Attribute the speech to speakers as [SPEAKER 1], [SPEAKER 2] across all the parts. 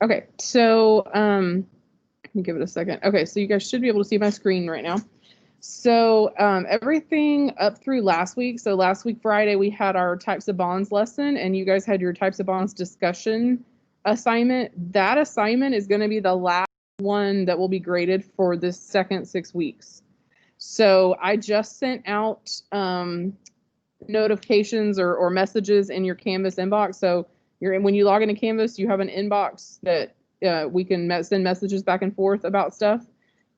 [SPEAKER 1] Okay, so let me give it a second. Okay, so you guys should be able to see my screen right now. So everything up through last week. So last week, Friday, we had our types of bonds lesson, and you guys had your types of bonds discussion assignment. That assignment is going to be the last one that will be graded for this second 6 weeks. So I just sent out notifications or messages in your Canvas inbox. So when you log into Canvas, you have an inbox that we can send messages back and forth about stuff.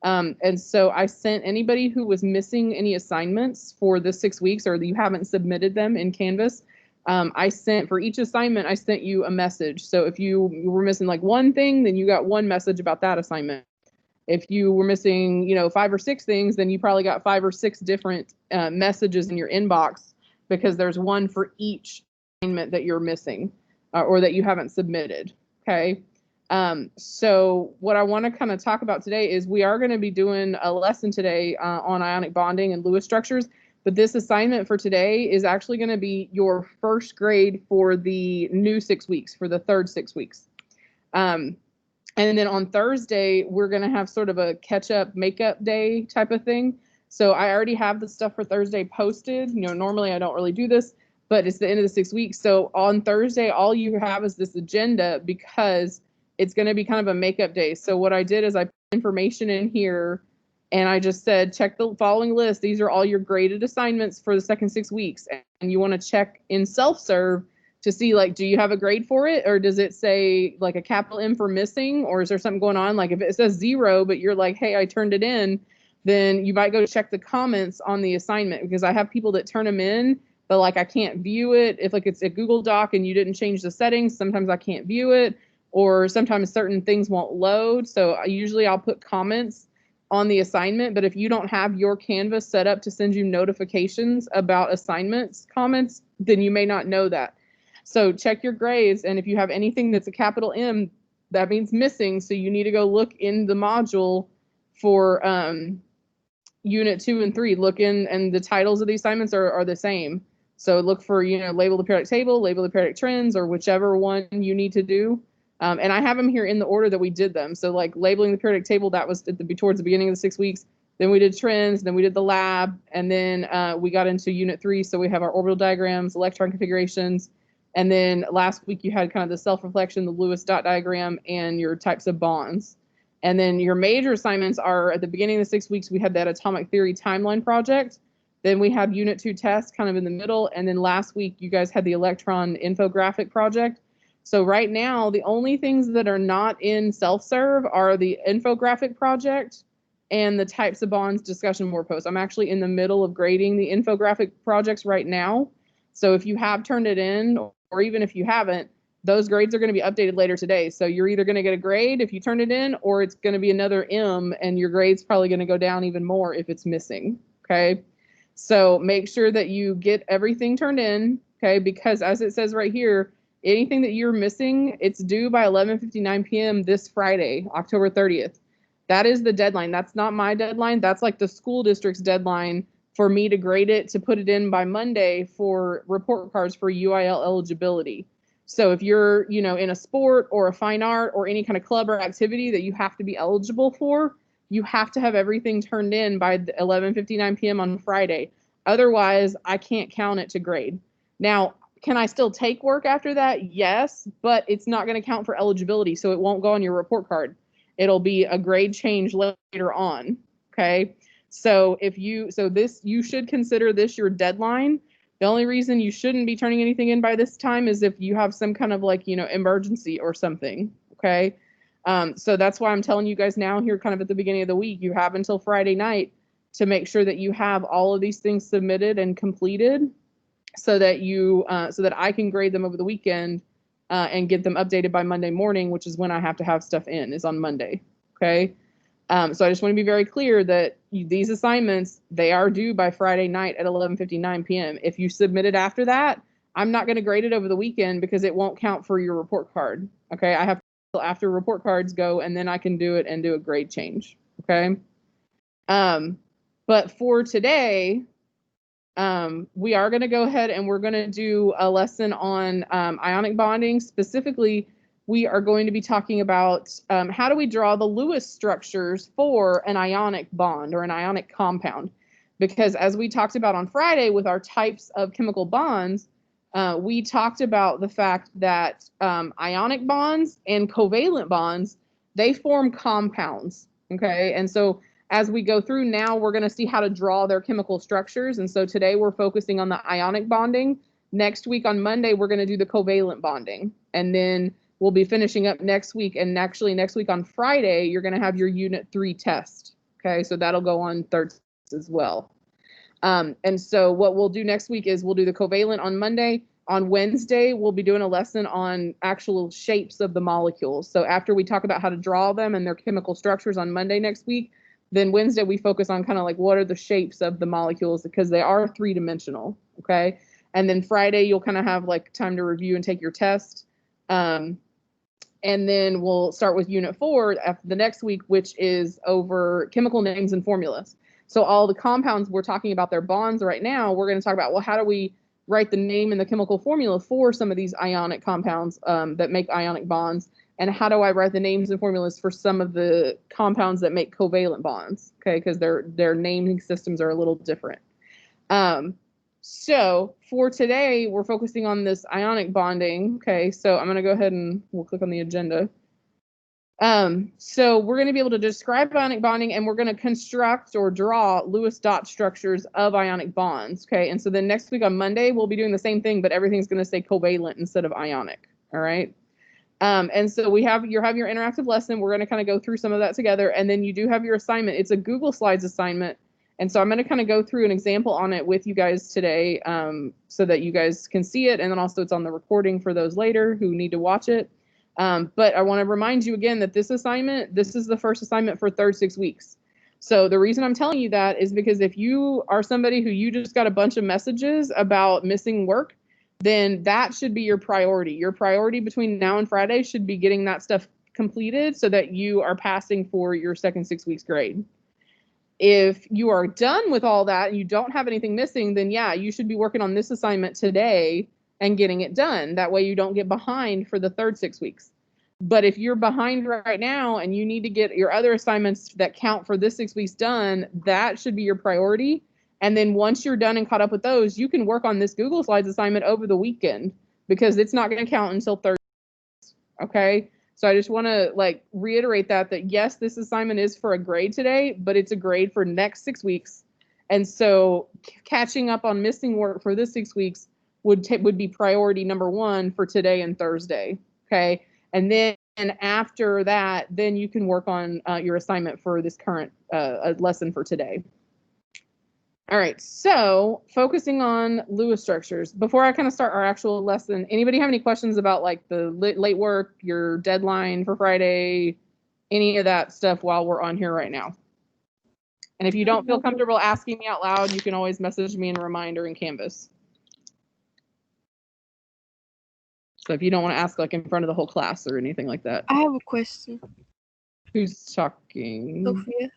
[SPEAKER 1] And so I sent anybody who was missing any assignments for the 6 weeks or you haven't submitted them in Canvas. I sent for each assignment, I sent you a message. So if you were missing like one thing, then you got one message about that assignment. If you were missing, 5 or 6 things, then you probably got 5 or 6 different messages in your inbox because there's one for each assignment that you're missing or that you haven't submitted. Okay. So what I want to kind of talk about today is we are going to be doing a lesson today on ionic bonding and Lewis structures, but this assignment for today is actually going to be your first grade for the new 6 weeks, for the third 6 weeks. And then on Thursday, we're going to have sort of a catch-up makeup day type of thing. So I already have the stuff for Thursday posted. Normally I don't really do this, but it's the end of the 6 weeks. So on Thursday, all you have is this agenda because it's going to be kind of a makeup day. So what I did is I put information in here and I just said, check the following list. These are all your graded assignments for the second 6 weeks. And you want to check in self-serve to see, like, do you have a grade for it? Or does it say like a capital M for missing? Or is there something going on? Like if it says 0, but you're like, hey, I turned it in, then you might go check the comments on the assignment because I have people that turn them in, but like I can't view it. If like it's a Google Doc and you didn't change the settings, sometimes I can't view it, or sometimes certain things won't load. So usually I'll put comments on the assignment, but if you don't have your Canvas set up to send you notifications about assignments comments, then you may not know that. So check your grades, and if you have anything that's a capital M, that means missing. So you need to go look in the module for unit 2 and 3. Look in, and the titles of the assignments are the same. So look for, label the periodic table, label the periodic trends, or whichever one you need to do. And I have them here in the order that we did them. So like labeling the periodic table, that was towards the beginning of the 6 weeks. Then we did trends, then we did the lab, and then we got into unit 3. So we have our orbital diagrams, electron configurations. And then last week you had kind of the self-reflection, the Lewis dot diagram, and your types of bonds. And then your major assignments are at the beginning of the 6 weeks, we had that atomic theory timeline project. Then we have unit 2 tests kind of in the middle. And then last week you guys had the electron infographic project. So right now, the only things that are not in self-serve are the infographic project and the types of bonds discussion board post. I'm actually in the middle of grading the infographic projects right now. So if you have turned it in, or even if you haven't, those grades are going to be updated later today. So you're either going to get a grade if you turn it in, or it's going to be another M, and your grade's probably going to go down even more if it's missing. Okay. So make sure that you get everything turned in. Okay. Because as it says right here, anything that you're missing, it's due by 11:59 p.m. this Friday, October 30th. That is the deadline. That's not my deadline. That's like the school district's deadline for me to grade it, to put it in by Monday for report cards for UIL eligibility. So if you're, in a sport or a fine art or any kind of club or activity that you have to be eligible for, you have to have everything turned in by 11:59 p.m. on Friday. Otherwise, I can't count it to grade. Now, can I still take work after that? Yes, but it's not going to count for eligibility, so it won't go on your report card. It'll be a grade change later on. Okay. So you should consider this your deadline. The only reason you shouldn't be turning anything in by this time is if you have some kind of emergency or something. Okay. So that's why I'm telling you guys now here kind of at the beginning of the week, you have until Friday night to make sure that you have all of these things submitted and completed so that I can grade them over the weekend and get them updated by Monday morning, which is when I have to have stuff in, is on Monday. Okay. So I just want to be very clear that these assignments, they are due by Friday night at 11:59 p.m. If you submit it after that, I'm not going to grade it over the weekend because it won't count for your report card. Okay. I have to after report cards go, and then I can do it and do a grade change. Okay. But for today, we are going to go ahead and we're going to do a lesson on ionic bonding. Specifically, we are going to be talking about how do we draw the Lewis structures for an ionic bond or an ionic compound. Because as we talked about on Friday with our types of chemical bonds, we talked about the fact that ionic bonds and covalent bonds, they form compounds, okay? And so as we go through now, we're going to see how to draw their chemical structures. And so today we're focusing on the ionic bonding. Next week on Monday, we're going to do the covalent bonding. And then we'll be finishing up next week. And actually next week on Friday, you're going to have your Unit 3 test, okay? So that'll go on Thursday as well. And so what we'll do next week is we'll do the covalent on Monday. On Wednesday, we'll be doing a lesson on actual shapes of the molecules. So after we talk about how to draw them and their chemical structures on Monday next week, then Wednesday we focus on kind of like what are the shapes of the molecules because they are three-dimensional, okay? And then Friday, you'll kind of have like time to review and take your test. And then we'll start with Unit 4 after the next week, which is over chemical names and formulas. So all the compounds we're talking about their bonds right now, we're going to talk about, well, how do we write the name and the chemical formula for some of these ionic compounds that make ionic bonds? And how do I write the names and formulas for some of the compounds that make covalent bonds? Okay, because their naming systems are a little different. So for today, we're focusing on this ionic bonding. Okay, so I'm going to go ahead and we'll click on the agenda. So we're going to be able to describe ionic bonding and we're going to construct or draw Lewis dot structures of ionic bonds. Okay, and so then next week on Monday, we'll be doing the same thing, but everything's going to say covalent instead of ionic. All right. And so you have your interactive lesson. We're going to kind of go through some of that together. And then you do have your assignment. It's a Google Slides assignment. And so I'm going to kind of go through an example on it with you guys today so that you guys can see it. And then also it's on the recording for those later who need to watch it. But I want to remind you again that this is the first assignment for third 6 weeks. So the reason I'm telling you that is because if you are somebody who you just got a bunch of messages about missing work, then that should be your priority. Your priority between now and Friday should be getting that stuff completed so that you are passing for your second 6 weeks grade. If you are done with all that and you don't have anything missing, then yeah, you should be working on this assignment today and getting it done. That way you don't get behind for the third 6 weeks. But if you're behind right now and you need to get your other assignments that count for this 6 weeks done, that should be your priority. And then once you're done and caught up with those, you can work on this Google Slides assignment over the weekend because it's not going to count until Thursday. Okay. So I just want to like reiterate that yes, this assignment is for a grade today, but it's a grade for next 6 weeks. And so catching up on missing work for this 6 weeks would be priority number 1 for today and Thursday. Okay. And then after that, then you can work on your assignment for this current lesson for today. All right, so focusing on Lewis structures. Before I kind of start our actual lesson, anybody have any questions about like the late work, your deadline for Friday, any of that stuff while we're on here right now? And if you don't feel comfortable asking me out loud, you can always message me in a reminder in Canvas. So if you don't want to ask like in front of the whole class or anything like that.
[SPEAKER 2] I have a question.
[SPEAKER 1] Who's talking?
[SPEAKER 2] Sophia.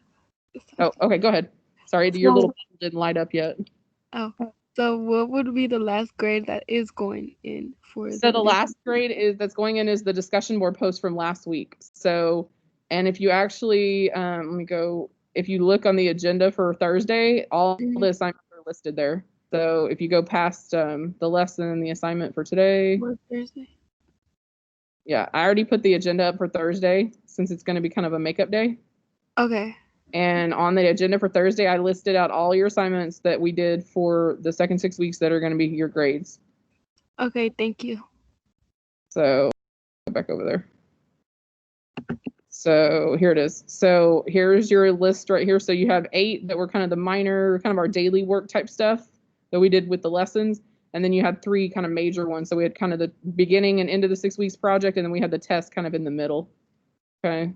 [SPEAKER 1] Oh, okay, go ahead. Sorry, your little button didn't light up yet.
[SPEAKER 2] Oh, so what would be the last grade that is going in for?
[SPEAKER 1] So the last grade that's going in is the discussion board post from last week. So, and if you actually, let me go, if you look on the agenda for Thursday, all the assignments are listed there. So if you go past the lesson, the assignment for today.
[SPEAKER 2] What, Thursday?
[SPEAKER 1] Yeah, I already put the agenda up for Thursday since it's going to be kind of a makeup day.
[SPEAKER 2] Okay.
[SPEAKER 1] And on the agenda for Thursday, I listed out all your assignments that we did for the second 6 weeks that are going to be your grades.
[SPEAKER 2] Okay, thank you.
[SPEAKER 1] So go back over there. So here it is. So here's your list right here. So you have 8 that were kind of the minor, kind of our daily work type stuff that we did with the lessons. And then you had 3 kind of major ones. So we had kind of the beginning and end of the 6 weeks project, and then we had the test kind of in the middle. Okay.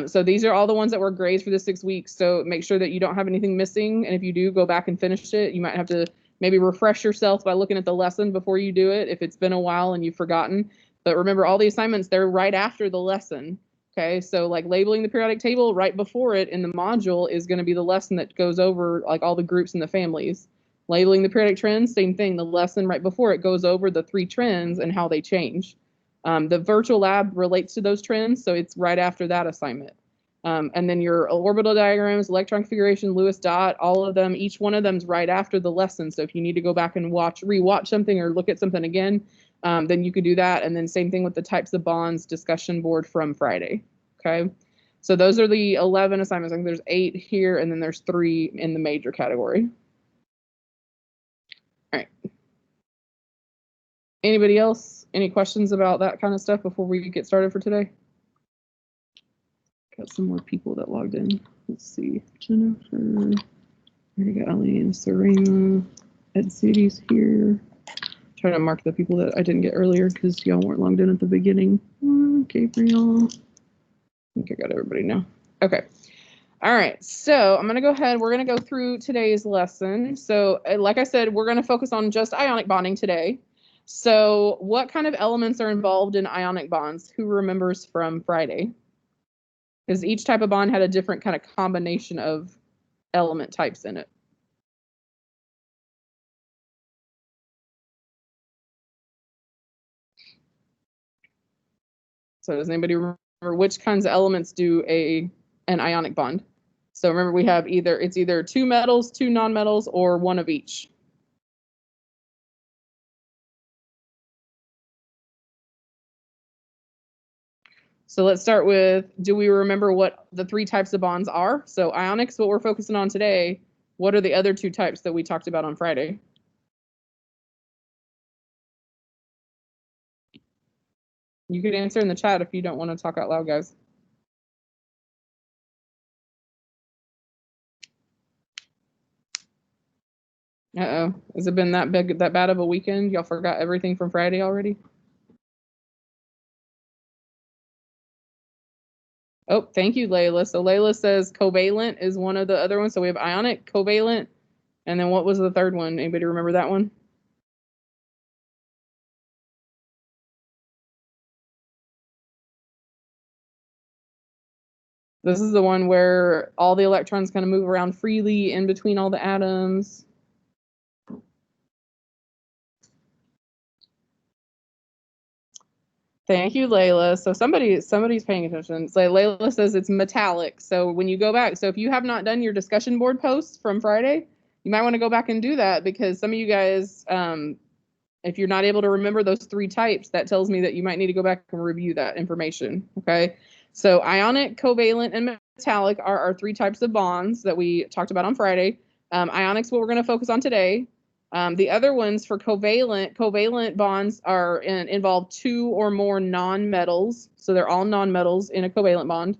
[SPEAKER 1] So these are all the ones that were grades for the 6 weeks. So make sure that you don't have anything missing. And if you do, go back and finish it. You might have to maybe refresh yourself by looking at the lesson before you do it if it's been a while and you've forgotten. But remember, all the assignments, they're right after the lesson. Okay, so like labeling the periodic table right before it in the module is going to be the lesson that goes over like all the groups and the families. Labeling the periodic trends, same thing. The lesson right before it goes over the 3 trends and how they change. The virtual lab relates to those trends, so it's right after that assignment. And then your orbital diagrams, electron configuration, Lewis dot, all of them, each one of them is right after the lesson. So if you need to go back and rewatch something or look at something again, then you could do that. And then same thing with the types of bonds discussion board from Friday. Okay. So those are the 11 assignments. I think there's 8 here, and then there's 3 in the major category. All right. Anybody else? Any questions about that kind of stuff before we get started for today? Got some more people that logged in. Let's see. Jennifer. Here we got Eileen, Serena, Ed City's here. Trying to mark the people that I didn't get earlier because y'all weren't logged in at the beginning. Gabriel. I think I got everybody now. Okay. All right. So I'm going to go ahead. We're going to go through today's lesson. So like I said, we're going to focus on just ionic bonding today. So what kind of elements are involved in ionic bonds? Who remembers from Friday? Because each type of bond had a different kind of combination of element types in it. So does anybody remember which kinds of elements do an ionic bond? So remember, we have it's either 2 metals, 2 nonmetals, or 1 of each. So let's start with, do we remember what the 3 types of bonds are? So ionics, what we're focusing on today. What are the other 2 types that we talked about on Friday? You could answer in the chat if you don't want to talk out loud, guys. Uh-oh. Has it been that bad of a weekend? Y'all forgot everything from Friday already? Oh, thank you, Layla. So Layla says covalent is one of the other ones. So we have ionic, covalent, and then what was the third one? Anybody remember that one? This is the one where all the electrons kind of move around freely in between all the atoms. Thank you, Layla. So somebody's paying attention. So Layla says it's metallic. So when you go back, so if you have not done your discussion board posts from Friday, you might want to go back and do that, because some of you guys, if you're not able to remember those 3 types, that tells me that you might need to go back and review that information. Okay. So ionic, covalent, and metallic are our 3 types of bonds that we talked about on Friday. Ionics, what we're going to focus on today. The other ones for covalent bonds involve 2 or more nonmetals. So they're all nonmetals in a covalent bond.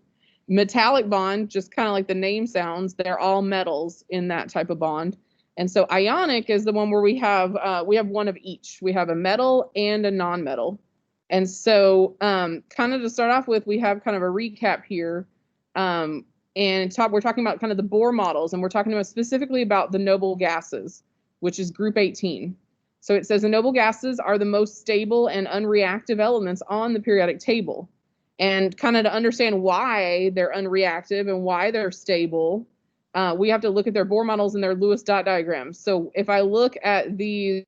[SPEAKER 1] Metallic bond, just kind of like the name sounds, they're all metals in that type of bond. And so ionic is the one where we have 1 of each. We have a metal and a nonmetal. And so kind of to start off with, we have kind of a recap here. And we're talking about kind of the Bohr models, and we're talking about specifically about the noble gases, which is group 18. So it says the noble gases are the most stable and unreactive elements on the periodic table. And kind of to understand why they're unreactive and why they're stable, we have to look at their Bohr models and their Lewis dot diagrams. So if I look at these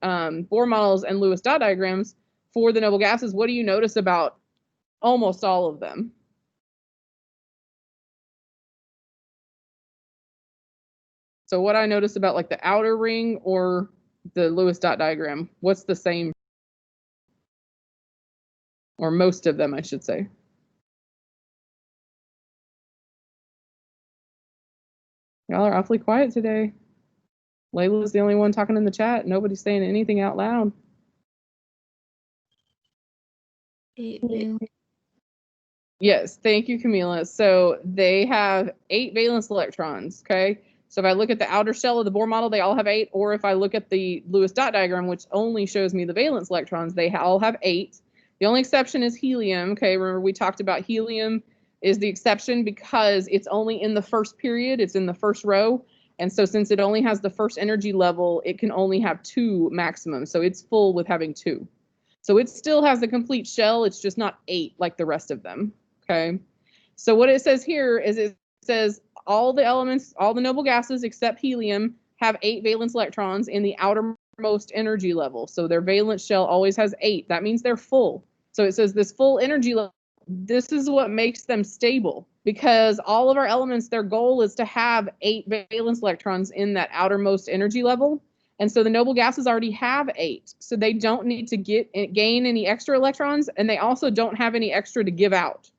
[SPEAKER 1] Bohr models and Lewis dot diagrams for the noble gases, what do you notice about almost all of them? So what I notice about like the outer ring or the Lewis dot diagram, what's the same? Or most of them, I should say. Y'all are awfully quiet today. Layla's the only one talking in the chat. Nobody's saying anything out loud.
[SPEAKER 2] 8 valence.
[SPEAKER 1] Yes, thank you, Camila. So they have 8 valence electrons, okay? So if I look at the outer shell of the Bohr model, they all have 8. Or if I look at the Lewis dot diagram, which only shows me the valence electrons, they all have 8. The only exception is helium, okay? Remember we talked about helium is the exception because it's only in the first period. It's in the first row. And so since it only has the first energy level, it can only have 2 maximum. So it's full with having 2. So it still has the complete shell. It's just not 8 like the rest of them. Okay. So what it says here is it says all the elements, all the noble gases except helium have 8 valence electrons in the outermost energy level. So their valence shell always has 8. That means they're full. So it says this full energy level, this is what makes them stable, because all of our elements, their goal is to have 8 valence electrons in that outermost energy level. And so the noble gases already have 8. So they don't need to gain any extra electrons, and they also don't have any extra to give out.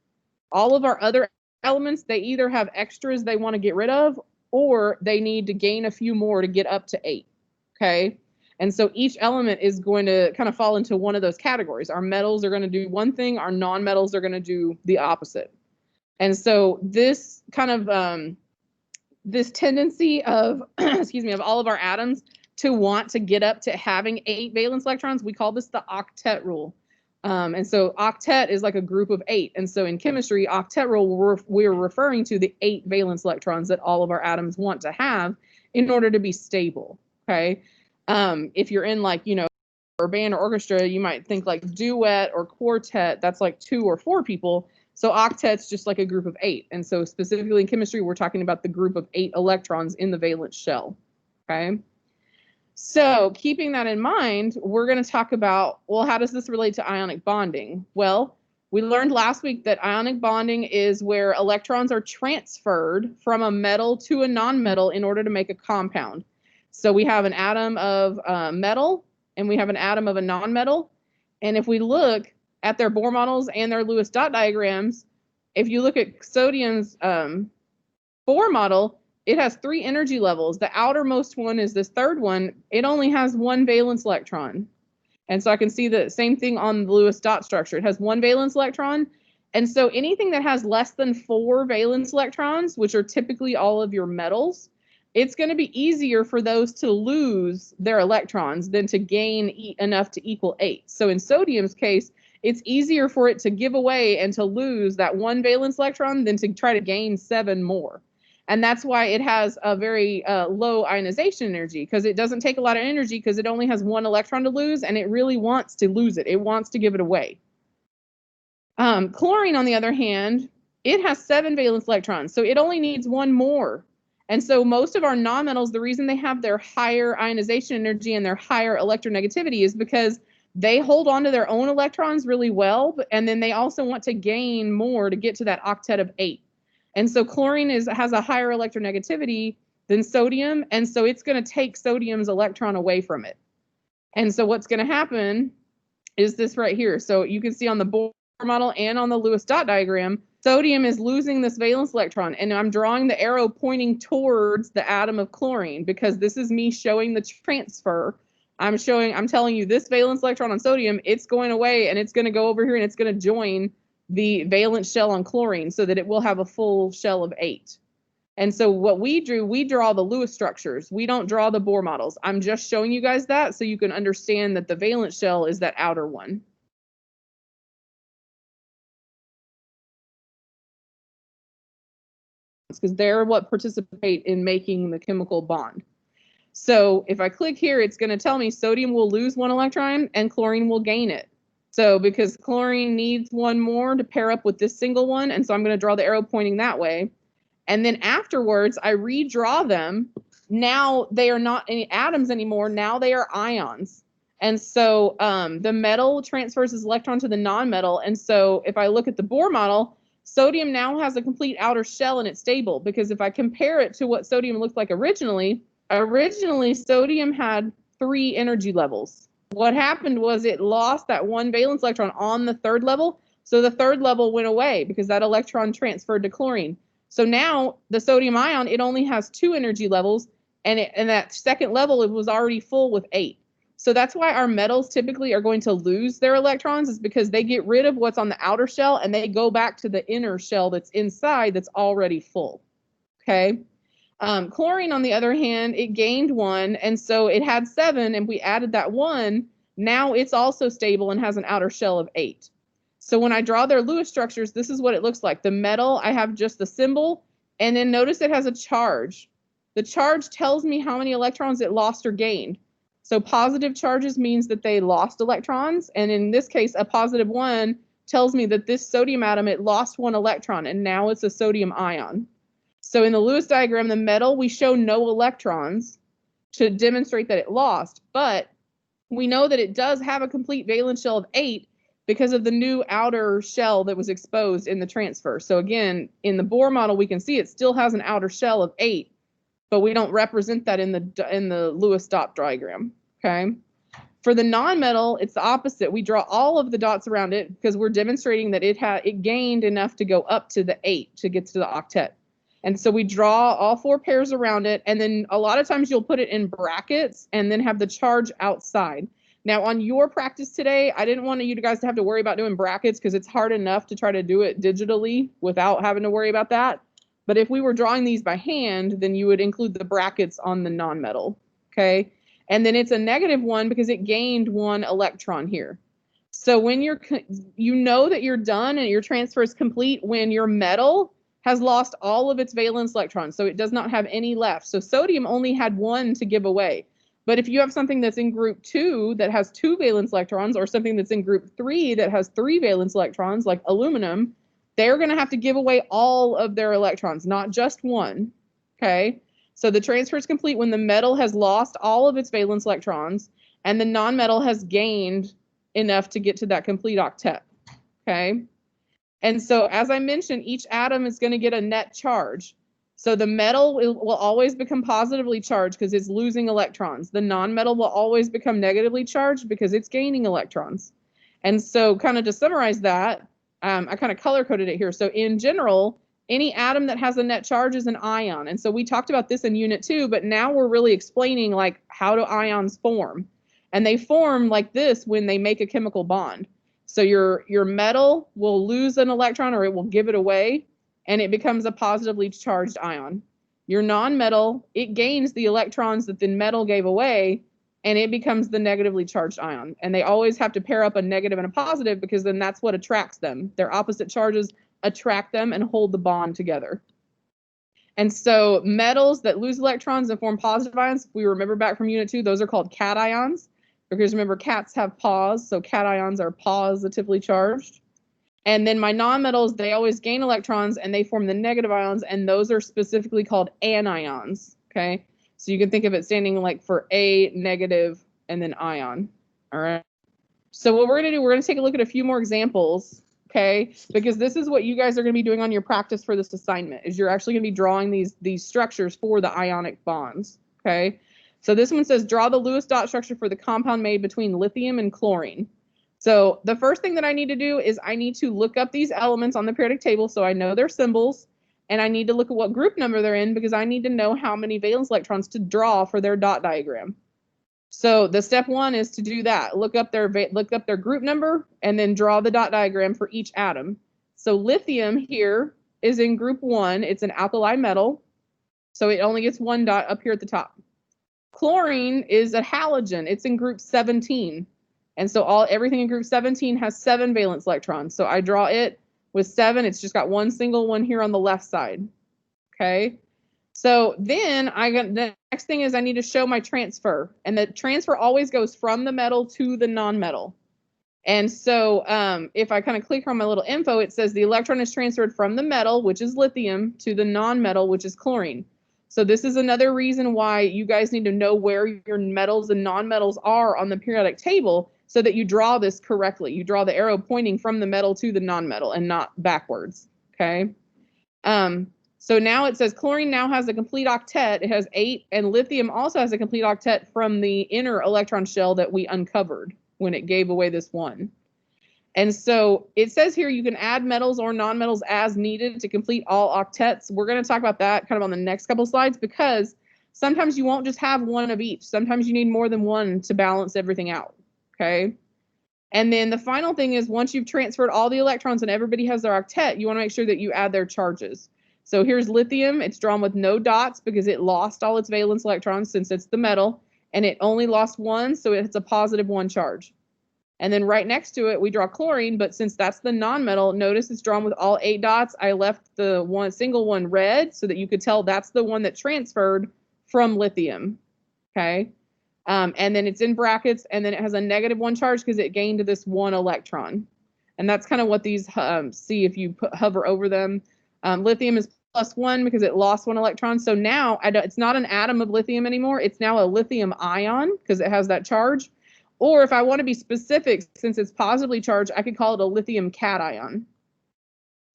[SPEAKER 1] All of our other elements, they either have extras they want to get rid of, or they need to gain a few more to get up to 8. Okay. And so each element is going to kind of fall into one of those categories. Our metals are going to do one thing, our non-metals are going to do the opposite. And so this kind of this tendency of excuse me, of all of our atoms to want to get up to having 8 valence electrons, we call this the octet rule. And so octet is like a group of 8. And so in chemistry, octet rule, we're referring to the 8 valence electrons that all of our atoms want to have in order to be stable. Okay. If you're in like, you know, or band or orchestra, you might think like duet or quartet, that's like 2 or 4 people. So octet's just like a group of 8. And so specifically in chemistry, we're talking about the group of 8 electrons in the valence shell. Okay. So keeping that in mind, we're going to talk about, well, how does this relate to ionic bonding? Well, we learned last week that ionic bonding is where electrons are transferred from a metal to a nonmetal in order to make a compound. So we have an atom of metal and we have an atom of a nonmetal. And if we look at their Bohr models and their Lewis dot diagrams, if you look at sodium's Bohr model, it has 3 energy levels. The outermost one is this third one. It only has 1 valence electron. And so I can see the same thing on the Lewis dot structure. It has 1 valence electron. And so anything that has less than 4 valence electrons, which are typically all of your metals, it's going to be easier for those to lose their electrons than to gain enough to equal 8. So in sodium's case, it's easier for it to give away and to lose that 1 valence electron than to try to gain 7 more. And that's why it has a very low ionization energy, because it doesn't take a lot of energy because it only has 1 electron to lose, and it really wants to lose it. It wants to give it away. Chlorine, on the other hand, it has 7 valence electrons, so it only needs 1 more. And so most of our nonmetals, the reason they have their higher ionization energy and their higher electronegativity is because they hold on to their own electrons really well, and then they also want to gain more to get to that octet of 8. And so chlorine has a higher electronegativity than sodium, and so it's going to take sodium's electron away from it. And so what's going to happen is this right here. So you can see on the Bohr model and on the Lewis dot diagram, sodium is losing this valence electron, and I'm drawing the arrow pointing towards the atom of chlorine because this is me showing the transfer. I'm telling you this valence electron on sodium, it's going away and it's going to go over here and it's going to join the valence shell on chlorine so that it will have a full shell of 8. And so what we draw the Lewis structures. We don't draw the Bohr models. I'm just showing you guys that so you can understand that the valence shell is that outer one. Because they're what participate in making the chemical bond. So if I click here, it's going to tell me sodium will lose 1 electron and chlorine will gain it. So because chlorine needs 1 more to pair up with this single one, and so I'm going to draw the arrow pointing that way. And then afterwards, I redraw them. Now they are not any atoms anymore. Now they are ions. And so the metal transfers its electron to the nonmetal. And so if I look at the Bohr model, sodium now has a complete outer shell and it's stable, because if I compare it to what sodium looked like originally sodium had 3 energy levels. What happened was it lost that 1 valence electron on the 3rd level. So the 3rd level went away because that electron transferred to chlorine. So now the sodium ion, it only has 2 energy levels, and that 2nd level, it was already full with 8. So that's why our metals typically are going to lose their electrons, is because they get rid of what's on the outer shell and they go back to the inner shell that's inside that's already full. Okay. Chlorine, on the other hand, it gained 1, and so it had 7, and we added that 1. Now it's also stable and has an outer shell of 8. So when I draw their Lewis structures, this is what it looks like. The metal, I have just the symbol, and then notice it has a charge. The charge tells me how many electrons it lost or gained. So positive charges means that they lost electrons, and in this case, a positive 1 tells me that this sodium atom, it lost 1 electron, and now it's a sodium ion. So in the Lewis diagram, the metal, we show no electrons to demonstrate that it lost, but we know that it does have a complete valence shell of 8 because of the new outer shell that was exposed in the transfer. So again, in the Bohr model, we can see it still has an outer shell of 8, but we don't represent that in the Lewis dot diagram, okay? For the nonmetal, it's the opposite. We draw all of the dots around it because we're demonstrating that it gained enough to go up to the 8 to get to the octet. And so we draw all 4 pairs around it, and then a lot of times you'll put it in brackets and then have the charge outside. Now, on your practice today, I didn't want you guys to have to worry about doing brackets because it's hard enough to try to do it digitally without having to worry about that. But if we were drawing these by hand, then you would include the brackets on the nonmetal, okay? And then it's a -1 because it gained 1 electron here. So when you know that you're done and your transfer is complete when your metal has lost all of its valence electrons, so it does not have any left. So sodium only had 1 to give away. But if you have something that's in group 2 that has 2 valence electrons, or something that's in group 3 that has 3 valence electrons, like aluminum, they're going to have to give away all of their electrons, not just 1, okay? So the transfer is complete when the metal has lost all of its valence electrons and the nonmetal has gained enough to get to that complete octet, okay? And so as I mentioned, each atom is going to get a net charge. So the metal will always become positively charged because it's losing electrons. The nonmetal will always become negatively charged because it's gaining electrons. And so kind of to summarize that, I kind of color-coded it here. So in general, any atom that has a net charge is an ion. And so we talked about this in Unit 2, but now we're really explaining like how do ions form. And they form like this when they make a chemical bond. So your metal will lose an electron or it will give it away, and it becomes a positively charged ion. Your nonmetal, it gains the electrons that the metal gave away, and it becomes the negatively charged ion. And they always have to pair up a negative and a positive because then that's what attracts them. Their opposite charges attract them and hold the bond together. And so metals that lose electrons and form positive ions, if we remember back from Unit 2, those are called cations. Because remember, cats have paws, so cations are positively charged. And then my nonmetals, they always gain electrons and they form the negative ions, and those are specifically called anions, okay? So you can think of it standing like for A, negative, and then ion, all right? So what we're going to do, we're going to take a look at a few more examples, okay? Because this is what you guys are going to be doing on your practice for this assignment, is you're actually going to be drawing these structures for the ionic bonds, okay? So this one says, draw the Lewis dot structure for the compound made between lithium and chlorine. So the first thing that I need to do is I need to look up these elements on the periodic table so I know their symbols, and I need to look at what group number they're in because I need to know how many valence electrons to draw for their dot diagram. So the step 1 is to do that. Look up their group number and then draw the dot diagram for each atom. So lithium here is in group 1. It's an alkali metal, so it only gets 1 dot up here at the top. Chlorine is a halogen. It's in group 17. And so everything in group 17 has 7 valence electrons. So I draw it with 7. It's just got 1 single one here on the left side. Okay. So then the next thing is I need to show my transfer. And the transfer always goes from the metal to the nonmetal. And so if I kind of click on my little info, it says the electron is transferred from the metal, which is lithium, to the nonmetal, which is chlorine. So this is another reason why you guys need to know where your metals and nonmetals are on the periodic table so that you draw this correctly. You draw the arrow pointing from the metal to the nonmetal and not backwards, okay? So now it says chlorine now has a complete octet. It has 8, and lithium also has a complete octet from the inner electron shell that we uncovered when it gave away this 1. And so it says here you can add metals or nonmetals as needed to complete all octets. We're going to talk about that kind of on the next couple slides because sometimes you won't just have 1 of each. Sometimes you need more than 1 to balance everything out, okay? And then the final thing is once you've transferred all the electrons and everybody has their octet, you want to make sure that you add their charges. So here's lithium. It's drawn with no dots because it lost all its valence electrons since it's the metal, and it only lost 1, so it's a positive 1 charge. And then right next to it, we draw chlorine, but since that's the nonmetal, notice it's drawn with all 8 dots. I left the single one red so that you could tell that's the one that transferred from lithium, okay? And then it's in brackets, and then it has a -1 charge because it gained this 1 electron. And that's kind of what these see if you hover over them. Lithium is +1 because it lost 1 electron. So now it's not an atom of lithium anymore. It's now a lithium ion because it has that charge. Or if I want to be specific, since it's positively charged, I could call it a lithium cation.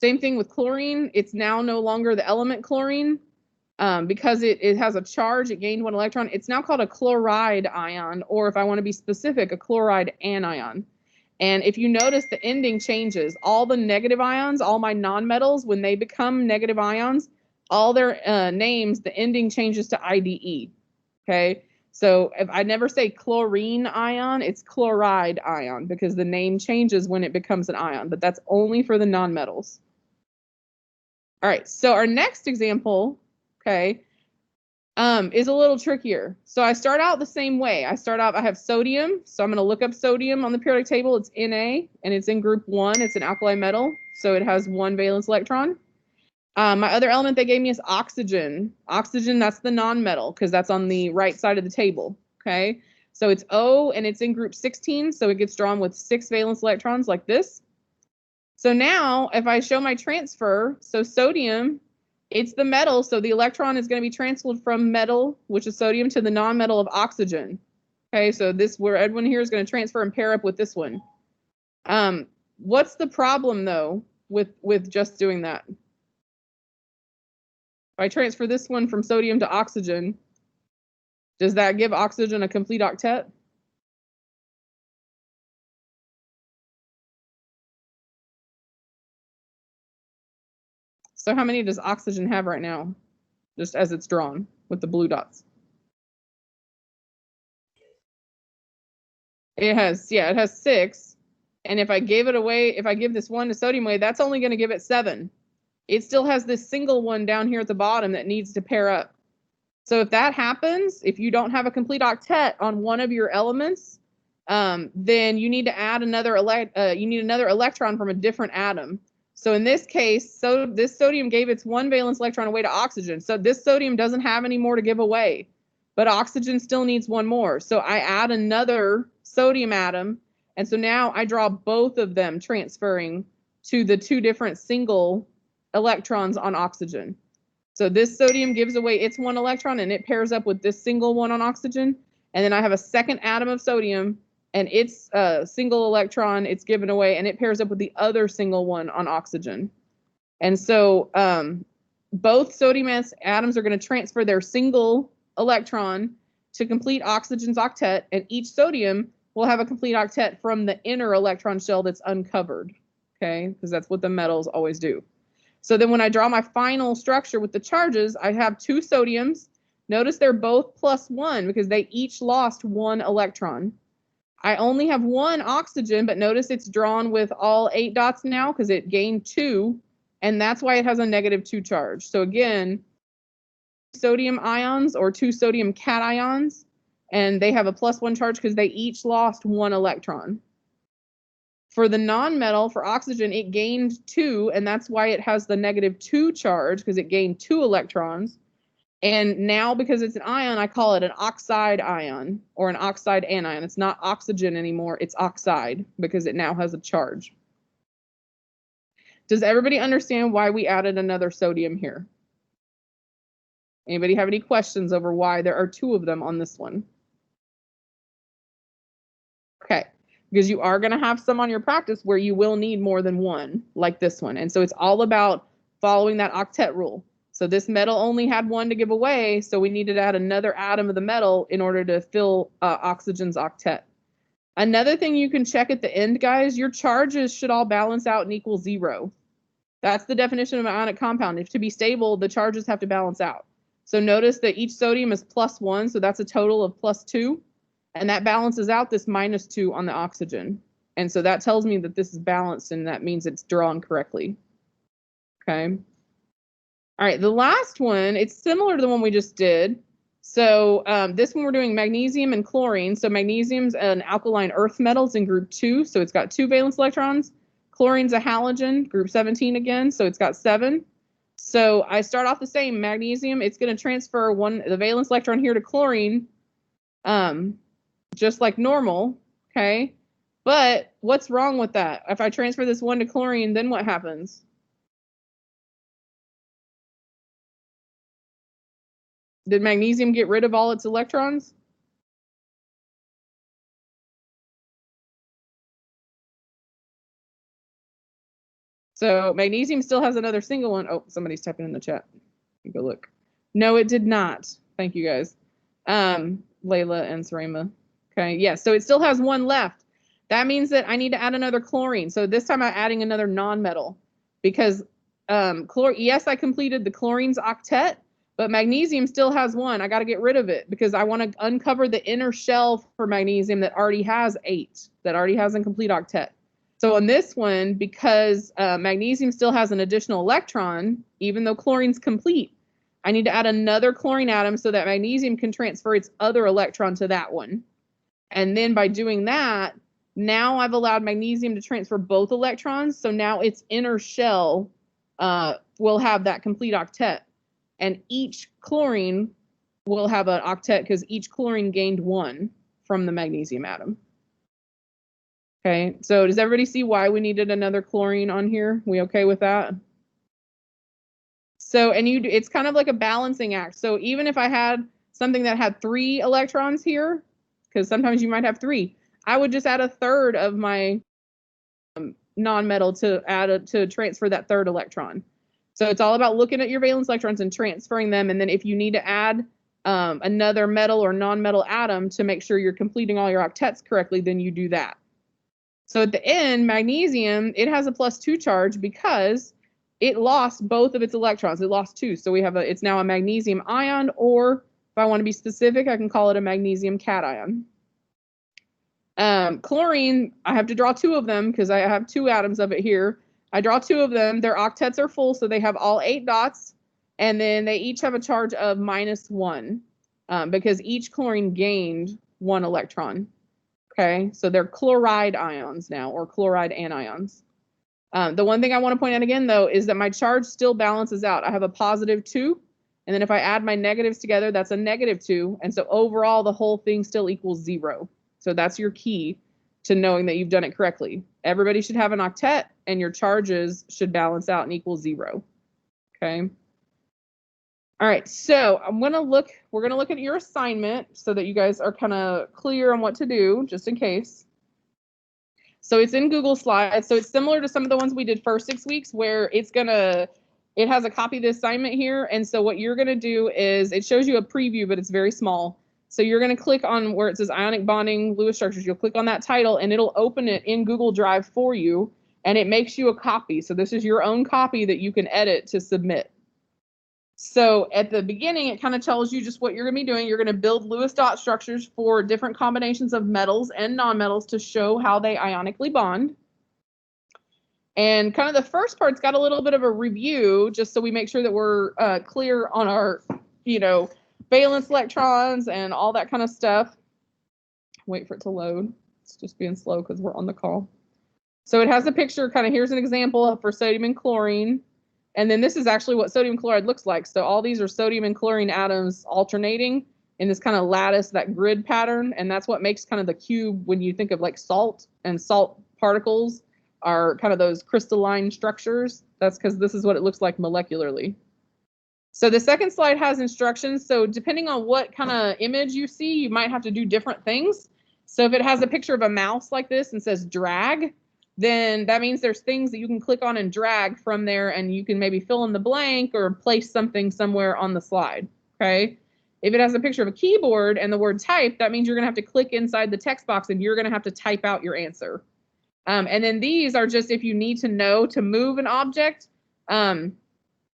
[SPEAKER 1] Same thing with chlorine. It's now no longer the element chlorine. Because it has a charge, it gained one electron. It's now called a chloride ion, or if I want to be specific, a chloride anion. And if you notice, the ending changes. All the negative ions, all my nonmetals, when they become negative ions, all their names, the ending changes to IDE. Okay, so if I never say chlorine ion, it's chloride ion because the name changes when it becomes an ion, but that's only for the nonmetals. All right, so our next example, okay, is a little trickier. So I start out the same way. I have sodium, so I'm going to look up sodium on the periodic table. It's Na, and it's in group 1. It's an alkali metal, so it has 1 valence electron. My other element they gave me is oxygen. Oxygen, that's the nonmetal, because that's on the right side of the table, okay? So it's O, and it's in group 16, so it gets drawn with 6 valence electrons like this. So now, if I show my transfer, so sodium, it's the metal, so the electron is going to be transferred from metal, which is sodium, to the nonmetal of oxygen. Okay, so this, where Edwin here is going to transfer and pair up with this one. What's the problem, though, with just doing that? If I transfer this one from sodium to oxygen, does that give oxygen a complete octet? So how many does oxygen have right now, just as it's drawn with the blue dots? It has 6. And if I gave it away, if I give this one to sodium away, that's only going to give it 7. It still has this single one down here at the bottom that needs to pair up. So if that happens, if you don't have a complete octet on one of your elements, then you need to add another electron from a different atom. So in this case, so this sodium gave its 1 valence electron away to oxygen. So this sodium doesn't have any more to give away, but oxygen still needs 1 more. So I add another sodium atom, and so now I draw both of them transferring to the 2 different single electrons on oxygen. So this sodium gives away its 1 electron and it pairs up with this single one on oxygen. And then I have a second atom of sodium and its single electron, it's given away and it pairs up with the other single one on oxygen. And so both sodium atoms are going to transfer their single electron to complete oxygen's octet, and each sodium will have a complete octet from the inner electron shell that's uncovered, okay? Because that's what the metals always do. So then when I draw my final structure with the charges, I have 2 sodiums. Notice they're both +1 because they each lost 1 electron. I only have 1 oxygen, but notice it's drawn with all 8 dots now because it gained 2, and that's why it has a -2 charge. So again, sodium ions or 2 sodium cations, and they have a +1 charge because they each lost 1 electron. For the nonmetal, for oxygen, it gained 2, and that's why it has the -2 charge, because it gained 2 electrons. And now, because it's an ion, I call it an oxide ion or an oxide anion. It's not oxygen anymore, it's oxide, because it now has a charge. Does everybody understand why we added another sodium here? Anybody have any questions over why there are 2 of them on this one? Okay. Because you are going to have some on your practice where you will need more than 1, like this one. And so it's all about following that octet rule. So this metal only had 1 to give away, so we needed to add another atom of the metal in order to fill oxygen's octet. Another thing you can check at the end, guys, your charges should all balance out and equal 0. That's the definition of an ionic compound. If to be stable, the charges have to balance out. So notice that each sodium is +1, so that's a total of +2. And that balances out this -2 on the oxygen. And so that tells me that this is balanced, and that means it's drawn correctly. Okay. All right, the last one, it's similar to the one we just did. So this one we're doing magnesium and chlorine. So magnesium's an alkaline earth metal. It's in group 2, so it's got 2 valence electrons. Chlorine's a halogen, group 17 again, so it's got 7. So I start off the same. Magnesium, it's going to transfer the valence electron here to chlorine. Just like normal, okay? But what's wrong with that? If I transfer this 1 to chlorine, then what happens? Did magnesium get rid of all its electrons? So magnesium still has another single one. Oh, somebody's typing in the chat. You go look. No, it did not. Thank you guys. Layla and Sarema. Okay, yeah, so it still has one left. That means that I need to add another chlorine. So this time I'm adding another nonmetal because yes, I completed the chlorine's octet, but magnesium still has one. I got to get rid of it because I want to uncover the inner shell for magnesium that already has 8, that already has a complete octet. So on this one, because magnesium still has an additional electron, even though chlorine's complete, I need to add another chlorine atom so that magnesium can transfer its other electron to that one. And then by doing that, now I've allowed magnesium to transfer both electrons. So now its inner shell will have that complete octet. And each chlorine will have an octet because each chlorine gained 1 from the magnesium atom. Okay, so does everybody see why we needed another chlorine on here? We okay with that? So, and it's kind of like a balancing act. So even if I had something that had 3 electrons here, because sometimes you might have 3, I would just add a third of my nonmetal to transfer that third electron. So it's all about looking at your valence electrons and transferring them. And then if you need to add another metal or nonmetal atom to make sure you're completing all your octets correctly, then you do that. So at the end, magnesium, it has a +2 charge because it lost both of its electrons. It lost 2. So we have it's now a magnesium ion, or if I want to be specific, I can call it a magnesium cation. Chlorine, I have to draw 2 of them because I have 2 atoms of it here. I draw 2 of them. Their octets are full, so they have all 8 dots. And then they each have a charge of -1 because each chlorine gained 1 electron. Okay, so they're chloride ions now, or chloride anions. The one thing I want to point out again, though, is that my charge still balances out. I have a +2, and then if I add my negatives together, that's a -2. And so overall, the whole thing still equals 0. So that's your key to knowing that you've done it correctly. Everybody should have an octet, and your charges should balance out and equal 0. Okay. All right, so we're going to look at your assignment so that you guys are kind of clear on what to do, just in case. So it's in Google Slides. So it's similar to some of the ones we did first 6 weeks where it has a copy of the assignment here. And so what you're going to do is it shows you a preview, but it's very small. So you're going to click on where it says ionic bonding Lewis structures. You'll click on that title and it'll open it in Google Drive for you. And it makes you a copy. So this is your own copy that you can edit to submit. So at the beginning, it kind of tells you just what you're going to be doing. You're going to build Lewis dot structures for different combinations of metals and nonmetals to show how they ionically bond. And kind of the first part's got a little bit of a review, just so we make sure that we're clear on our, valence electrons and all that kind of stuff. Wait for it to load. It's just being slow because we're on the call. So it has a picture, kind of here's an example for sodium and chlorine. And then this is actually what sodium chloride looks like. So all these are sodium and chlorine atoms alternating in this kind of lattice, that grid pattern. And that's what makes kind of the cube when you think of like salt, and salt particles are kind of those crystalline structures. That's because this is what it looks like molecularly. So the second slide has instructions. So depending on what kind of image you see, you might have to do different things. So if it has a picture of a mouse like this and says drag, then that means there's things that you can click on and drag from there, and you can maybe fill in the blank or place something somewhere on the slide, okay? If it has a picture of a keyboard and the word type, that means you're gonna have to click inside the text box and you're gonna have to type out your answer. And then these are just if you need to know to move an object,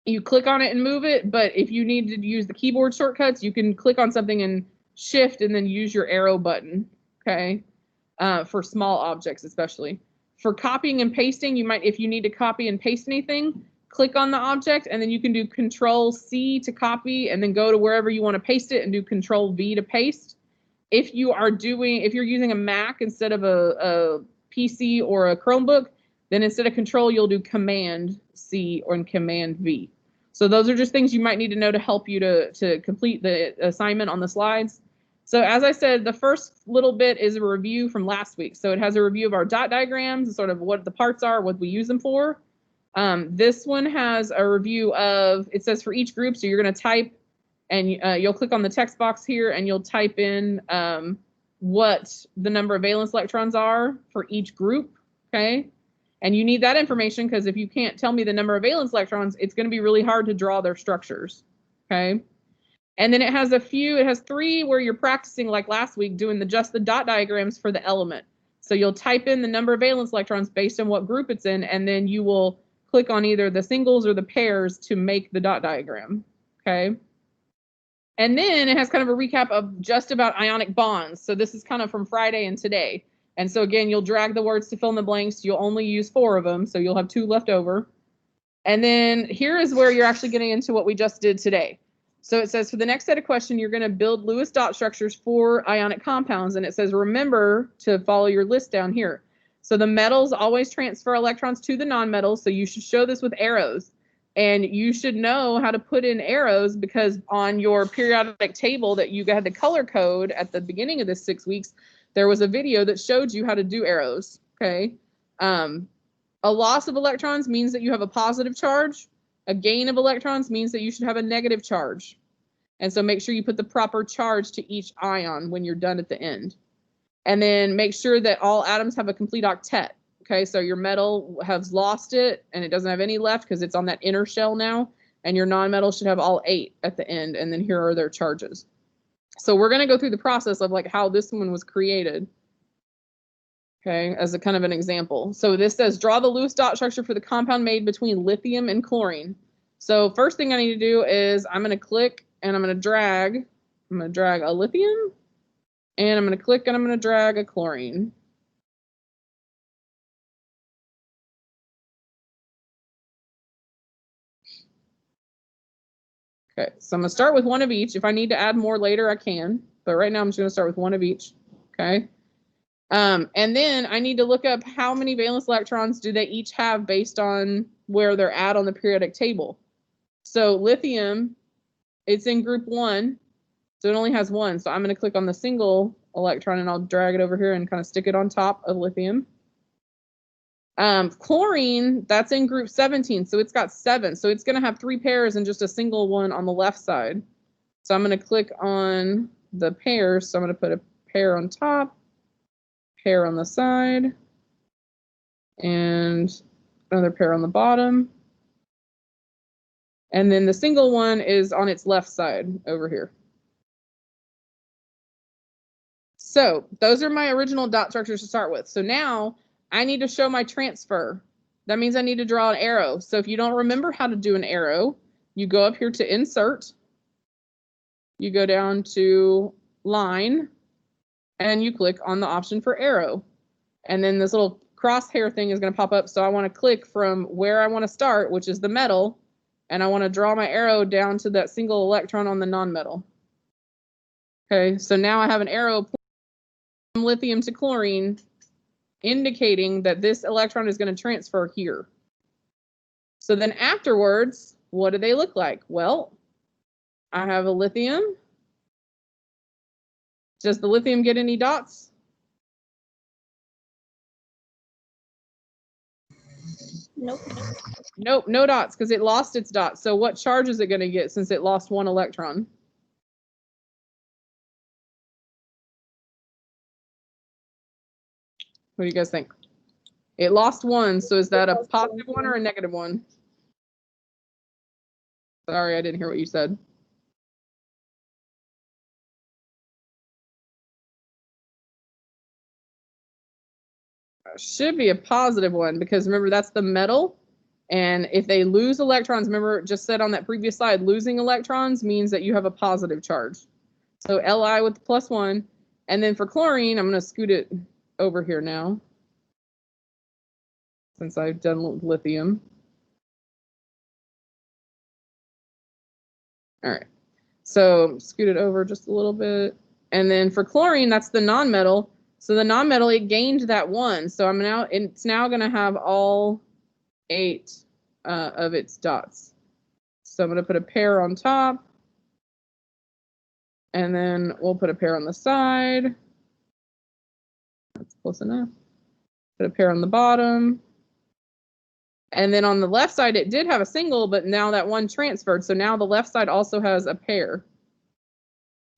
[SPEAKER 1] you click on it and move it, but if you need to use the keyboard shortcuts, you can click on something and shift and then use your arrow button, okay? For small objects especially. For copying and pasting, you might, if you need to copy and paste anything, click on the object and then you can do Control-C to copy and then go to wherever you want to paste it and do Control-V to paste. If you're using a Mac instead of a PC or a Chromebook, then instead of Control, you'll do Command-C or Command-V. So those are just things you might need to know to help you to complete the assignment on the slides. So as I said, the first little bit is a review from last week. So it has a review of our dot diagrams, sort of what the parts are, what we use them for. This one has a review of, it says for each group, so you're going to type, and you'll click on the text box here, and you'll type in what the number of valence electrons are for each group, okay? And you need that information because if you can't tell me the number of valence electrons, it's going to be really hard to draw their structures. Okay. And then it has three where you're practicing like last week doing just the dot diagrams for the element. So you'll type in the number of valence electrons based on what group it's in, and then you will click on either the singles or the pairs to make the dot diagram. Okay. And then it has kind of a recap of just about ionic bonds. So this is kind of from Friday and today. And so again, you'll drag the words to fill in the blanks. You'll only use 4 of them, so you'll have 2 left over. And then here is where you're actually getting into what we just did today. So it says for the next set of questions, you're going to build Lewis dot structures for ionic compounds. And it says, remember to follow your list down here. So the metals always transfer electrons to the nonmetals. So you should show this with arrows. And you should know how to put in arrows because on your periodic table that you had the color code at the beginning of this 6 weeks, there was a video that showed you how to do arrows. Okay. A loss of electrons means that you have a positive charge. A gain of electrons means that you should have a negative charge. And so make sure you put the proper charge to each ion when you're done at the end. And then make sure that all atoms have a complete octet. Okay, so your metal has lost it and it doesn't have any left because it's on that inner shell now. And your nonmetal should have all 8 at the end. And then here are their charges. So we're going to go through the process of like how this one was created. Okay, as a kind of an example. So this says draw the Lewis dot structure for the compound made between lithium and chlorine. So first thing I need to do is I'm going to click and I'm going to drag. I'm going to drag a lithium and I'm going to click and I'm going to drag a chlorine. Okay, so I'm going to start with one of each. If I need to add more later, I can. But right now I'm just going to start with one of each. Okay. And then I need to look up how many valence electrons do they each have based on where they're at on the periodic table. So lithium, it's in group 1, so it only has 1. So I'm going to click on the single electron and I'll drag it over here and kind of stick it on top of lithium. Chlorine, that's in group 17, so it's got 7. So it's going to have 3 pairs and just a single one on the left side. So I'm going to click on the pairs. So I'm going to put a pair on top, pair on the side, and another pair on the bottom. And then the single one is on its left side over here. So those are my original dot structures to start with. So now I need to show my transfer. That means I need to draw an arrow. So if you don't remember how to do an arrow, you go up here to insert, you go down to line, and you click on the option for arrow. And then this little crosshair thing is going to pop up. So I want to click from where I want to start, which is the metal, and I want to draw my arrow down to that single electron on the nonmetal. Okay, so now I have an arrow from lithium to chlorine, indicating that this electron is going to transfer here. So then afterwards, what do they look like? Well, I have a lithium. Does the lithium get any dots?
[SPEAKER 3] Nope.
[SPEAKER 1] Nope, no dots because it lost its dots. So what charge is it going to get since it lost 1 electron? What do you guys think? It lost 1, so is that a positive one or a negative one? Sorry, I didn't hear what you said. Should be a positive one because remember that's the metal, and if they lose electrons, remember it just said on that previous slide, losing electrons means that you have a positive charge. So Li with the +1, and then for chlorine, I'm going to scoot it over here now since I've done lithium. All right, so scoot it over just a little bit, and then for chlorine, that's the nonmetal. So the nonmetal, it gained that 1. So it's now going to have all 8 of its dots. So I'm going to put a pair on top. And then we'll put a pair on the side. That's close enough. Put a pair on the bottom. And then on the left side, it did have a single, but now that 1 transferred. So now the left side also has a pair.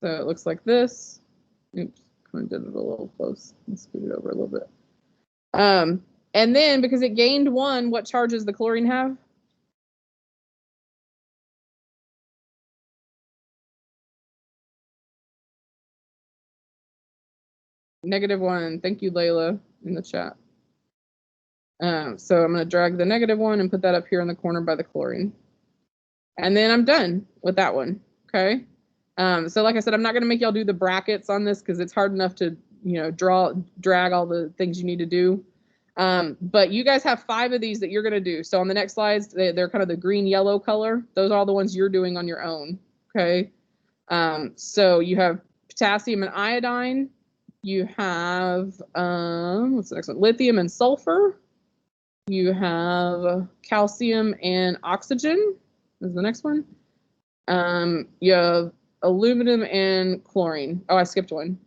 [SPEAKER 1] So it looks like this. Oops. I did it a little close and scoot it over a little bit. And then because it gained 1, what charge does the chlorine have? -1. Thank you, Layla, in the chat. So I'm going to drag the -1 and put that up here in the corner by the chlorine. And then I'm done with that one. Okay. So like I said, I'm not going to make y'all do the brackets on this because it's hard enough to, drag all the things you need to do. But you guys have 5 of these that you're going to do. So on the next slides, they're kind of the green yellow color. Those are all the ones you're doing on your own. Okay. So you have potassium and iodine. You have, what's the next one? Lithium and sulfur. You have calcium and oxygen is the next one. You have aluminum and chlorine. Oh, I skipped one.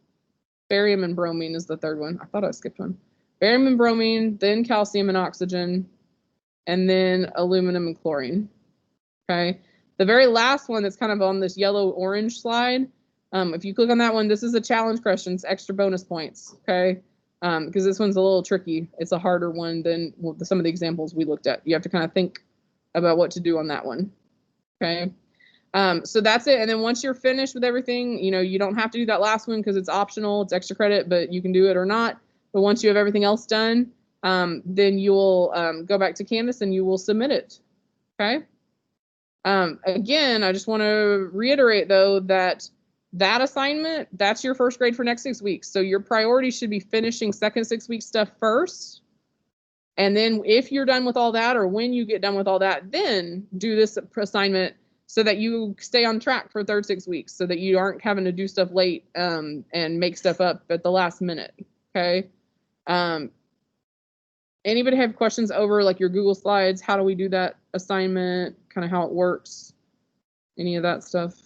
[SPEAKER 1] Barium and bromine is the third one. I thought I skipped one. Barium and bromine, then calcium and oxygen, and then aluminum and chlorine. Okay. The very last one that's kind of on this yellow-orange slide, if you click on that one, this is a challenge question. It's extra bonus points. Okay. Because this one's a little tricky. It's a harder one than some of the examples we looked at. You have to kind of think about what to do on that one. Okay. So that's it. And then once you're finished with everything, you don't have to do that last one because it's optional. It's extra credit, but you can do it or not. But once you have everything else done, then you'll go back to Canvas and you will submit it. Okay. Again, I just want to reiterate, though, that assignment, that's your first grade for next 6 weeks. So your priority should be finishing second 6 week stuff first. And then if you're done with all that, or when you get done with all that, then do this assignment so that you stay on track for third 6 weeks, so that you aren't having to do stuff late and make stuff up at the last minute. Okay. Anybody have questions over like your Google Slides? How do we do that assignment? Kind of how it works? Any of that stuff?